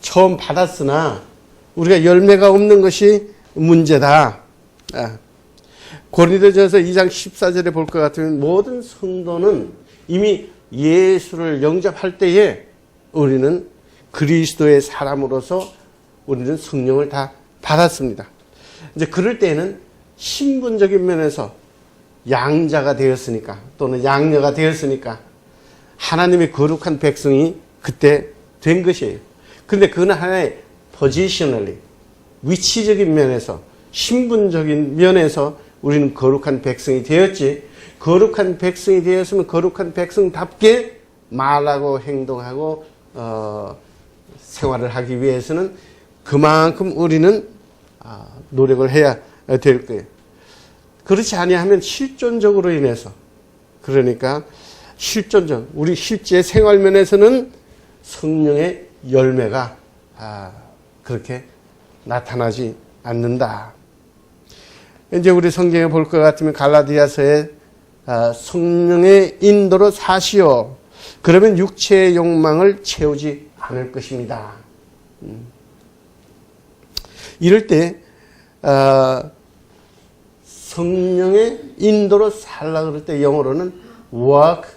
처음 받았으나 우리가 열매가 없는 것이 문제다. 고린도전서 2장 14절에 볼 것 같으면 모든 성도는 이미 예수를 영접할 때에 우리는 그리스도의 사람으로서 우리는 성령을 다 받았습니다. 이제 그럴 때에는 신분적인 면에서 양자가 되었으니까 또는 양녀가 되었으니까 하나님의 거룩한 백성이 그때 된 것이에요. 그런데 그건 하나의 positionally 위치적인 면에서 신분적인 면에서 우리는 거룩한 백성이 되었지, 거룩한 백성이 되었으면 거룩한 백성답게 말하고 행동하고 생활을 하기 위해서는 그만큼 우리는 노력을 해야 될 거예요. 그렇지 아니하면 실존적으로 인해서, 그러니까 실존적 우리 실제 생활 면에서는 성령의 열매가 그렇게 나타나지 않는다. 이제 우리 성경에 볼 것 같으면 갈라디아서에 성령의 인도로 사시오. 그러면 육체의 욕망을 채우지 않을 것입니다. 이럴 때 성령의 인도로 살라 그럴 때 영어로는 walk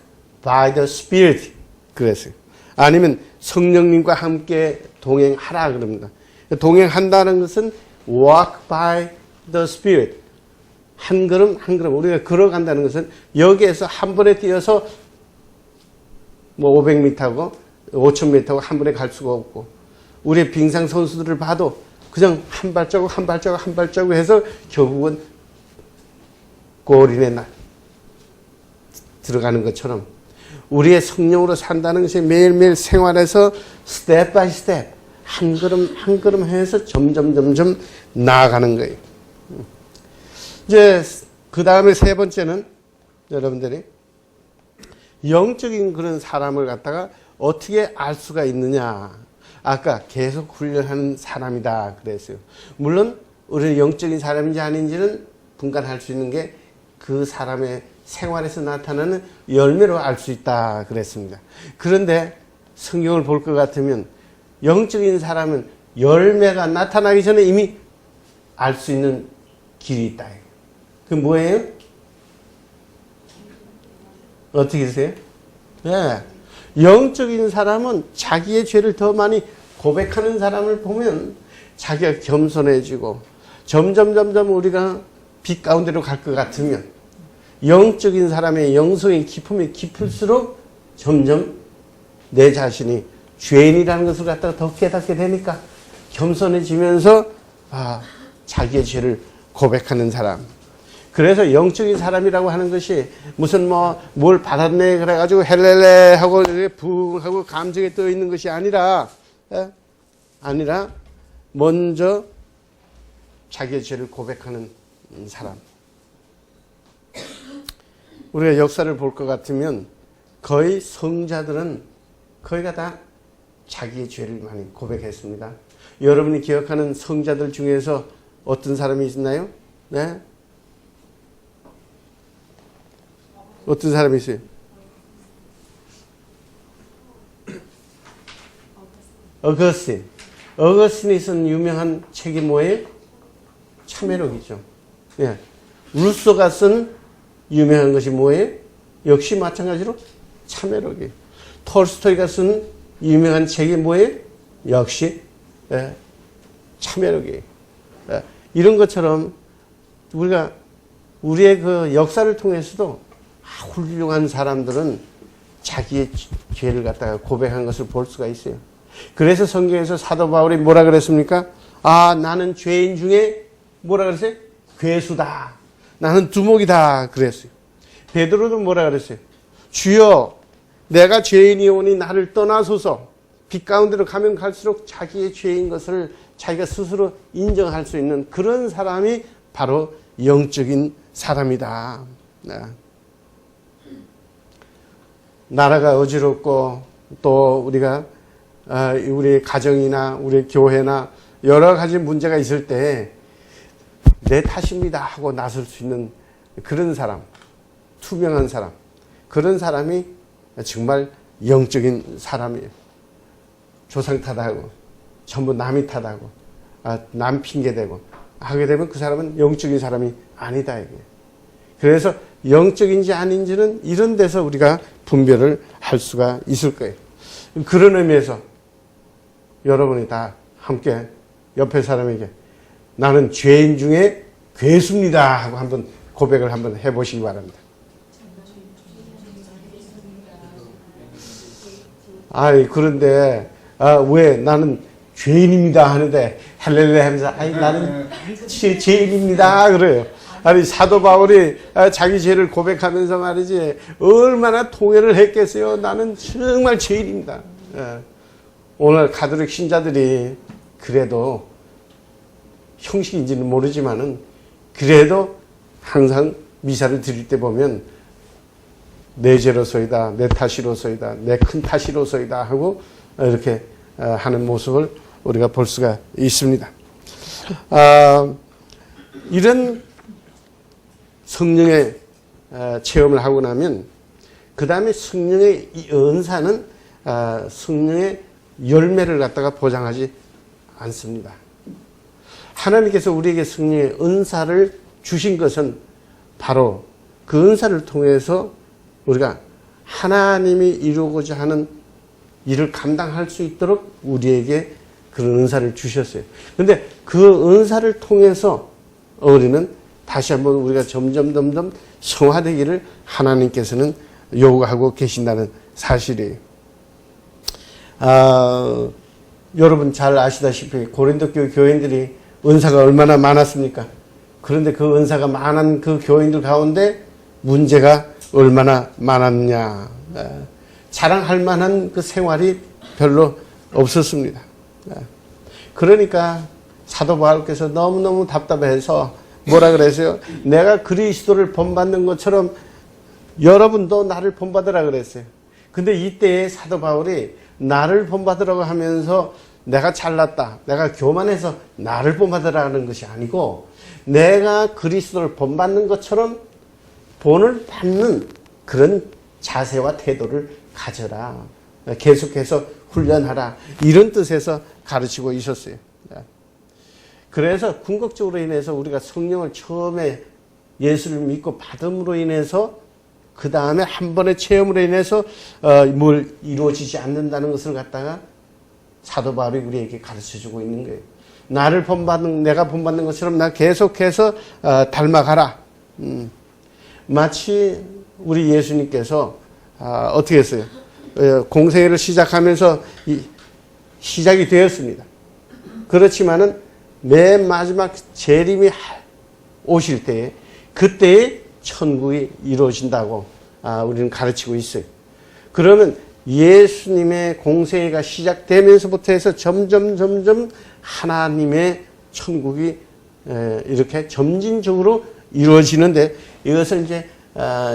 by the Spirit 그랬어요. 아니면 성령님과 함께 동행하라 그럽니다. 동행한다는 것은 walk by the Spirit. 한 걸음 한 걸음 우리가 걸어간다는 것은 여기에서 한 번에 뛰어서 뭐 500m고 5000m고 한 번에 갈 수가 없고, 우리의 빙상 선수들을 봐도 그냥 한 발자국 한 발자국 한 발자국 해서 결국은 골인에 들어가는 것처럼 우리의 성령으로 산다는 것이 매일매일 생활에서 스텝 바이 스텝 한 걸음 한 걸음 해서 점점 나아가는 거예요. 이제 그 다음에 세 번째는 여러분들이 영적인 그런 사람을 갖다가 어떻게 알 수가 있느냐. 아까 계속 훈련하는 사람이다 그랬어요. 물론 우리는 영적인 사람인지 아닌지는 분간할 수 있는 게 그 사람의 생활에서 나타나는 열매로 알 수 있다 그랬습니다. 그런데 성경을 볼 것 같으면 영적인 사람은 열매가 나타나기 전에 이미 알 수 있는 길이 있다. 그 뭐예요? 어떻게 되세요? 네. 영적인 사람은 자기의 죄를 더 많이 고백하는 사람을 보면 자기가 겸손해지고 점점 우리가 빛 가운데로 갈 것 같으면, 영적인 사람의 영성이 깊으면 깊을수록 점점 내 자신이 죄인이라는 것을 갖다가 더 깨닫게 되니까 겸손해지면서 자기의 죄를 고백하는 사람. 그래서 영적인 사람이라고 하는 것이 무슨 뭘 받았네 그래가지고 헬렐레 하고 붕 하고 감정에 떠 있는 것이 아니라 먼저 자기의 죄를 고백하는 사람. 우리가 역사를 볼 것 같으면 거의 성자들은 거의가 다 자기의 죄를 많이 고백했습니다. 여러분이 기억하는 성자들 중에서 어떤 사람이 있나요? 네? 어떤 사람이 있어요? 어거스틴. 어거스틴이 쓴 유명한 책이 뭐예요? 참회록이죠. 예. 루소가 쓴 유명한 것이 뭐예요? 역시 마찬가지로 참회록이에요. 톨스토이가 쓴 유명한 책이 뭐예요? 역시 참회록이에요. 이런 것처럼 우리가 우리의 그 역사를 통해서도 훌륭한 사람들은 자기의 죄를 갖다가 고백한 것을 볼 수가 있어요. 그래서 성경에서 사도 바울이 뭐라 그랬습니까? 나는 죄인 중에 뭐라 그랬어요? 괴수다. 나는 두목이다. 그랬어요. 베드로도 뭐라 그랬어요? 주여, 내가 죄인이오니 나를 떠나소서. 빛 가운데로 가면 갈수록 자기의 죄인 것을 자기가 스스로 인정할 수 있는 그런 사람이 바로 영적인 사람이다. 나라가 어지럽고 또 우리가 우리 가정이나 우리 교회나 여러 가지 문제가 있을 때 내 탓입니다 하고 나설 수 있는 그런 사람, 투명한 사람, 그런 사람이 정말 영적인 사람이에요. 조상 탓하고 전부 남이 탓하고 남 핑계대고 하게 되면 그 사람은 영적인 사람이 아니다 이게. 그래서 영적인지 아닌지는 이런 데서 우리가 분별을 할 수가 있을 거예요. 그런 의미에서 여러분이 다 함께 옆에 사람에게 나는 죄인 중에 괴수입니다 하고 한번 고백을 한번 해보시기 바랍니다. 그런데 왜 나는 죄인입니다 하는데 할렐루야 하면서 나는 죄인입니다 그래요. 사도 바울이 자기 죄를 고백하면서 말이지 얼마나 통회를 했겠어요. 나는 정말 죄인입니다. 오늘 가톨릭 신자들이 그래도 형식인지는 모르지만은 그래도 항상 미사를 드릴 때 보면 내 죄로소이다, 내 탓이로소이다, 내 큰 탓이로소이다 하고 이렇게 하는 모습을 우리가 볼 수가 있습니다. 이런 성령의 체험을 하고 나면 그 다음에 성령의 이 은사는 성령의 열매를 갖다가 보장하지 않습니다. 하나님께서 우리에게 성령의 은사를 주신 것은 바로 그 은사를 통해서 우리가 하나님이 이루고자 하는 일을 감당할 수 있도록 우리에게 그런 은사를 주셨어요. 그런데 그 은사를 통해서 우리는 다시 한번 우리가 점점 성화되기를 하나님께서는 요구하고 계신다는 사실이에요. 여러분 잘 아시다시피 고린도 교회 교인들이 은사가 얼마나 많았습니까? 그런데 그 은사가 많은 그 교인들 가운데 문제가 얼마나 많았냐. 자랑할 만한 그 생활이 별로 없었습니다. 그러니까 사도 바울께서 너무너무 답답해서 뭐라 그랬어요? 내가 그리스도를 본받는 것처럼 여러분도 나를 본받으라 그랬어요. 근데 이때 사도 바울이 나를 본받으라고 하면서 내가 잘났다, 내가 교만해서 나를 본받으라는 것이 아니고 내가 그리스도를 본받는 것처럼 본을 받는 그런 자세와 태도를 가져라. 계속해서 훈련하라. 이런 뜻에서 가르치고 있었어요. 그래서 궁극적으로 인해서 우리가 성령을 처음에 예수를 믿고 받음으로 인해서 그 다음에 한 번의 체험으로 인해서 뭘 이루어지지 않는다는 것을 갖다가 사도 바울이 우리에게 가르쳐주고 있는 거예요. 내가 본받는 것처럼 나 계속해서 닮아가라. 마치 우리 예수님께서 어떻게 했어요? 공생애를 시작하면서 시작이 되었습니다. 그렇지만은 맨 마지막 재림이 오실 때에 그때에 천국이 이루어진다고 우리는 가르치고 있어요. 그러면 예수님의 공생애가 시작되면서부터 해서 점점 하나님의 천국이 이렇게 점진적으로 이루어지는데 이것을 이제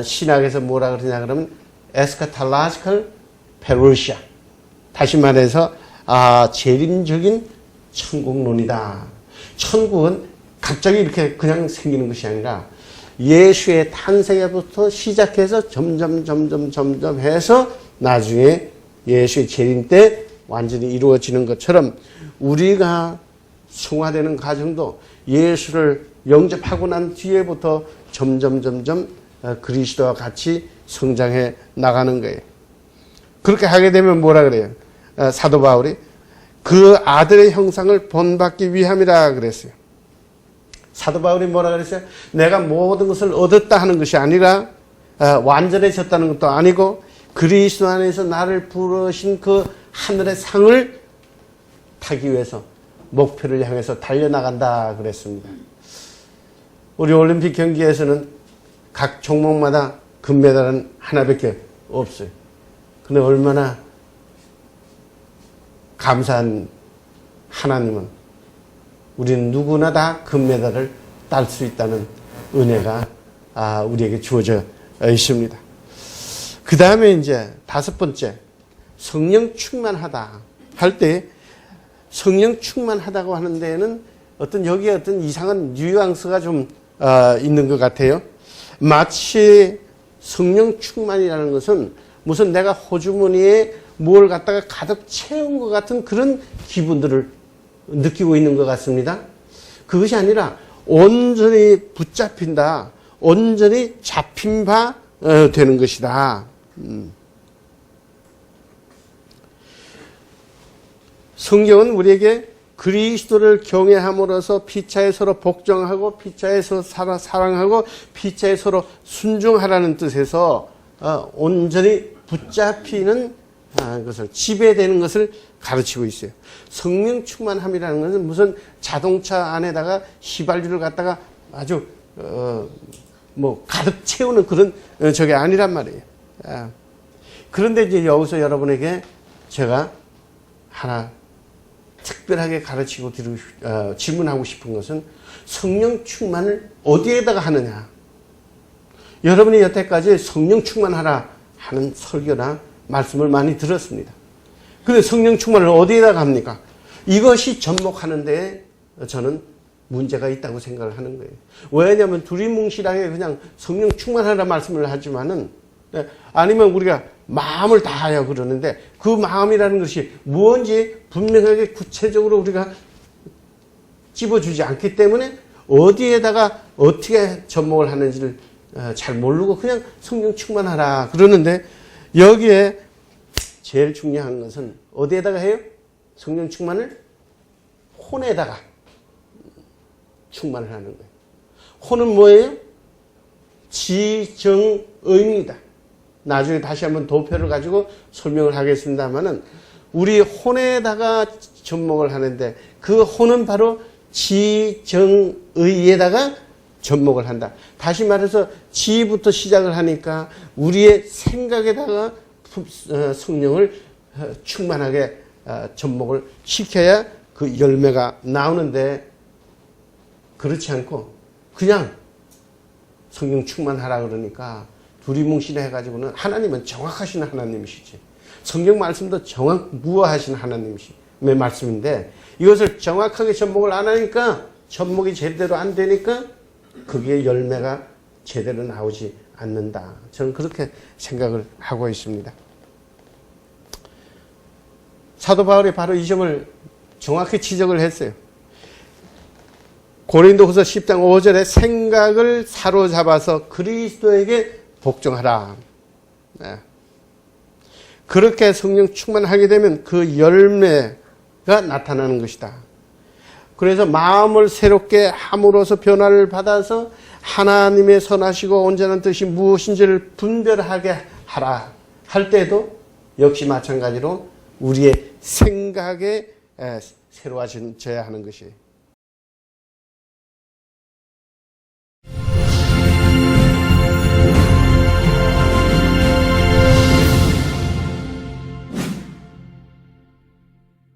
신학에서 뭐라 그러냐 그러면 에스카탈라지컬 페루시아, 다시 말해서 재림적인 천국론이다. 천국은 갑자기 이렇게 그냥 생기는 것이 아니라 예수의 탄생에부터 시작해서 점점 해서 나중에 예수의 재림 때 완전히 이루어지는 것처럼 우리가 성화되는 과정도 예수를 영접하고 난 뒤에부터 점점 그리스도와 같이 성장해 나가는 거예요. 그렇게 하게 되면 뭐라 그래요? 사도 바울이 그 아들의 형상을 본받기 위함이라 그랬어요. 사도 바울이 뭐라 그랬어요? 내가 모든 것을 얻었다 하는 것이 아니라 완전해졌다는 것도 아니고 그리스도 안에서 나를 부르신 그 하늘의 상을 타기 위해서 목표를 향해서 달려나간다 그랬습니다. 우리 올림픽 경기에서는 각 종목마다 금메달은 하나밖에 없어요. 근데 얼마나 감사한 하나님은 우리는 누구나 다 금메달을 딸 수 있다는 은혜가 우리에게 주어져 있습니다. 그 다음에 이제 다섯 번째, 성령 충만하다 할 때 성령 충만하다고 하는 데에는 여기에 어떤 이상한 뉘앙스가 좀 있는 것 같아요. 마치 성령 충만이라는 것은 무슨 내가 호주머니에 뭘 갖다가 가득 채운 것 같은 그런 기분들을 느끼고 있는 것 같습니다. 그것이 아니라 온전히 붙잡힌다. 온전히 잡힌 바 되는 것이다. 성경은 우리에게 그리스도를 경외함으로써 피차에 서로 복종하고 피차에 서로 사랑하고 피차에 서로 순종하라는 뜻에서 온전히 붙잡히는 것을 지배되는 것을 가르치고 있어요. 성령 충만함이라는 것은 무슨 자동차 안에다가 휘발유를 갖다가 아주 가득 채우는 그런 저게 아니란 말이에요. 그런데 이제 여기서 여러분에게 제가 하나 특별하게 가르치고 질문하고 싶은 것은 성령 충만을 어디에다가 하느냐. 여러분이 여태까지 성령 충만하라 하는 설교나 말씀을 많이 들었습니다. 근데 성령 충만을 어디에다가 합니까? 이것이 접목하는 데에 저는 문제가 있다고 생각을 하는 거예요. 왜냐하면 두리뭉실하게 그냥 성령 충만하라 말씀을 하지만은 아니면 우리가 마음을 다하여 그러는데 그 마음이라는 것이 무언지 분명하게 구체적으로 우리가 찝어주지 않기 때문에 어디에다가 어떻게 접목을 하는지를 잘 모르고 그냥 성령 충만하라 그러는데 여기에 제일 중요한 것은 어디에다가 해요? 성령 충만을 혼에다가 충만을 하는 거예요. 혼은 뭐예요? 지정의입니다. 나중에 다시 한번 도표를 가지고 설명을 하겠습니다만은 우리 혼에다가 접목을 하는데 그 혼은 바로 지정의에다가 접목을 한다. 다시 말해서 지부터 시작을 하니까 우리의 생각에다가 성령을 충만하게 접목을 시켜야 그 열매가 나오는데 그렇지 않고 그냥 성령 충만하라 그러니까 두리뭉실해 해가지고는 하나님은 정확하신 하나님이시지. 성경 말씀도 무어하신 하나님이시의 말씀인데 이것을 정확하게 접목을 안 하니까 접목이 제대로 안 되니까 거기에 열매가 제대로 나오지 않는다. 저는 그렇게 생각을 하고 있습니다. 사도 바울이 바로 이 점을 정확히 지적을 했어요. 고린도후서 10장 5절에 생각을 사로잡아서 그리스도에게 복종하라. 네. 그렇게 성령 충만하게 되면 그 열매가 나타나는 것이다. 그래서 마음을 새롭게 함으로써 변화를 받아서 하나님의 선하시고 온전한 뜻이 무엇인지를 분별하게 하라 할 때도 역시 마찬가지로 우리의 생각에 새로워져야 하는 것이에요.